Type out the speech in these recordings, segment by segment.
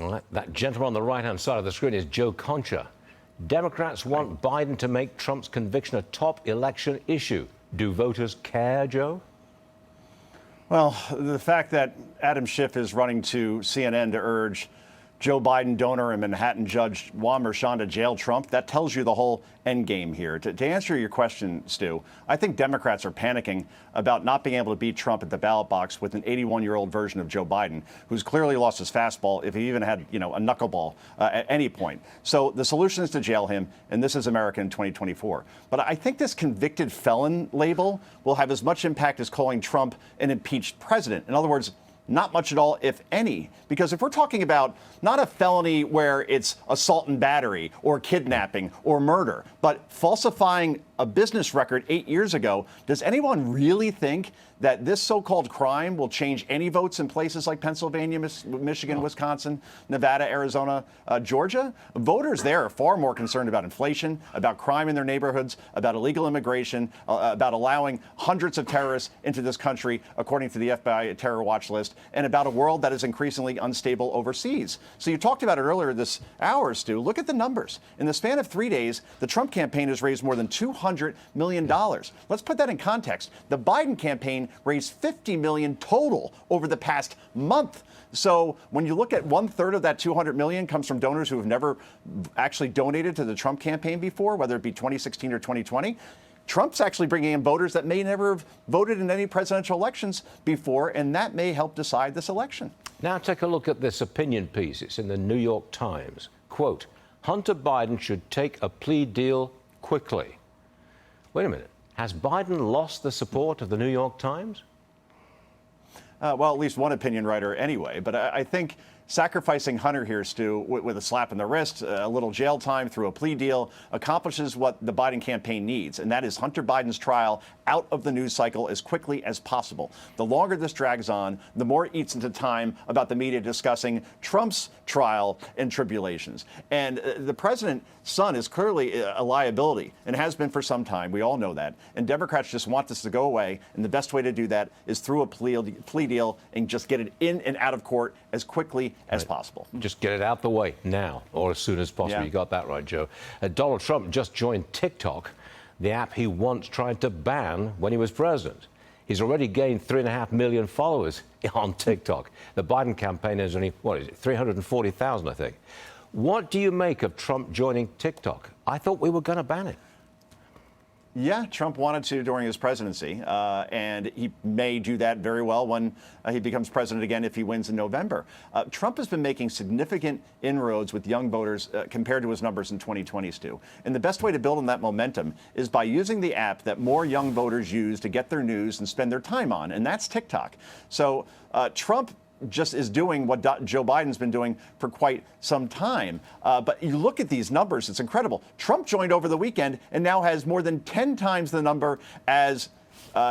All right, that gentleman on the right-hand side of the screen is Joe Concha. Democrats want Biden to make Trump's conviction a top election issue. Do voters care, Joe? Well, the fact that Adam Schiff is running to CNN to urge Joe Biden donor and Manhattan judge Juan Merchan to jail Trump, that tells you the whole end game here. To answer your question, Stu, I think Democrats are panicking about not being able to beat Trump at the ballot box with an 81-year-old version of Joe Biden, who's clearly lost his fastball if he even had, a knuckleball at any point. So the solution is to jail him, and this is America in 2024. But I think this convicted felon label will have as much impact as calling Trump an impeached president. In other words, not much at all, if any, because if we're talking about not a felony where it's assault and battery or kidnapping or murder, but falsifying a business record 8 years ago, does anyone really think that this so-called crime will change any votes in places like Pennsylvania, Michigan, Wisconsin, Nevada, Arizona, Georgia? Voters there are far more concerned about inflation, about crime in their neighborhoods, about illegal immigration, about allowing hundreds of terrorists into this country, according to the FBI terror watch list, and about a world that is increasingly unstable overseas. So you talked about it earlier this hour, Stu. Look at the numbers. In the span of 3 days, the Trump campaign has raised more than $200 million. Let's put that in context. The Biden campaign raised $50 million total over the past month. So when you look at 1/3 of that $200 million comes from donors who have never actually donated to the Trump campaign before, whether it be 2016 or 2020. Trump's actually bringing in voters that may never have voted in any presidential elections before, and that may help decide this election. Now take a look at this opinion piece. It's in the New York Times. Quote, Hunter Biden should take a plea deal quickly. Wait a minute. Has Biden lost the support of the New York Times? Well, at least one opinion writer anyway. But I think sacrificing Hunter here, Stu, with a slap in the wrist, a little jail time through a plea deal, accomplishes what the Biden campaign needs, and that is Hunter Biden's trial out of the news cycle as quickly as possible. The longer this drags on, the more it eats into time about the media discussing Trump's trial and tribulations. And the president's son is clearly a liability and has been for some time. We all know that. And Democrats just want this to go away, and the best way to do that is through a plea deal and just get it in and out of court as quickly as possible. Just get it out the way now, or as soon as possible. Yeah. You got that right, Joe. Donald Trump just joined TikTok, the app he once tried to ban when he was president. He's already gained 3.5 million followers on TikTok. The Biden campaign has only, 340,000, I think. What do you make of Trump joining TikTok? I thought we were going to ban it. Yeah, Trump wanted to during his presidency, and he may do that very well when he becomes president again if he wins in November. Trump has been making significant inroads with young voters compared to his numbers in 2020, Stu. And the best way to build on that momentum is by using the app that more young voters use to get their news and spend their time on, and that's TikTok. So Trump just is doing what Joe Biden's been doing for quite some time. But you look at these numbers, it's incredible. Trump joined over the weekend and now has more than 10 times the number as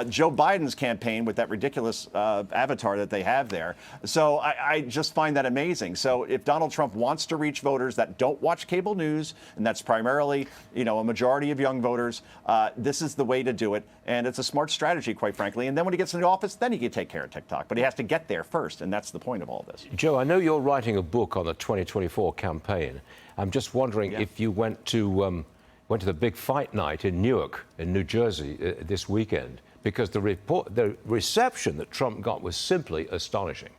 Joe Biden's campaign with that ridiculous avatar that they have there. So I just find that amazing. So if Donald Trump wants to reach voters that don't watch cable news, and that's primarily, a majority of young voters, this is the way to do it. And it's a smart strategy, quite frankly. And then when he gets into office, then he can take care of TikTok. But he has to get there first, and that's the point of all this. Joe, I know you're writing a book on the 2024 campaign. I'm just wondering if you went to the big fight night in Newark, in New Jersey, this weekend, because the reception that Trump got was simply astonishing.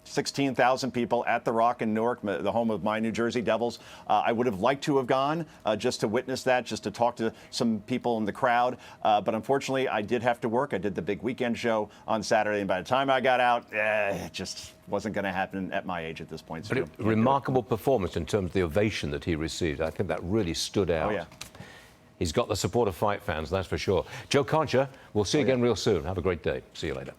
16,000 people at the Rock in Newark, the home of my New Jersey Devils. I would have liked to have gone just to witness that, just to talk to some people in the crowd. But unfortunately, I did have to work. I did the big weekend show on Saturday, and by the time I got out, it just wasn't going to happen at my age at this point. But remarkable performance in terms of the ovation that he received. I think that really stood out. Oh, yeah. He's got the support of fight fans, that's for sure. Joe Concha, we'll see you again real soon. Have a great day. See you later.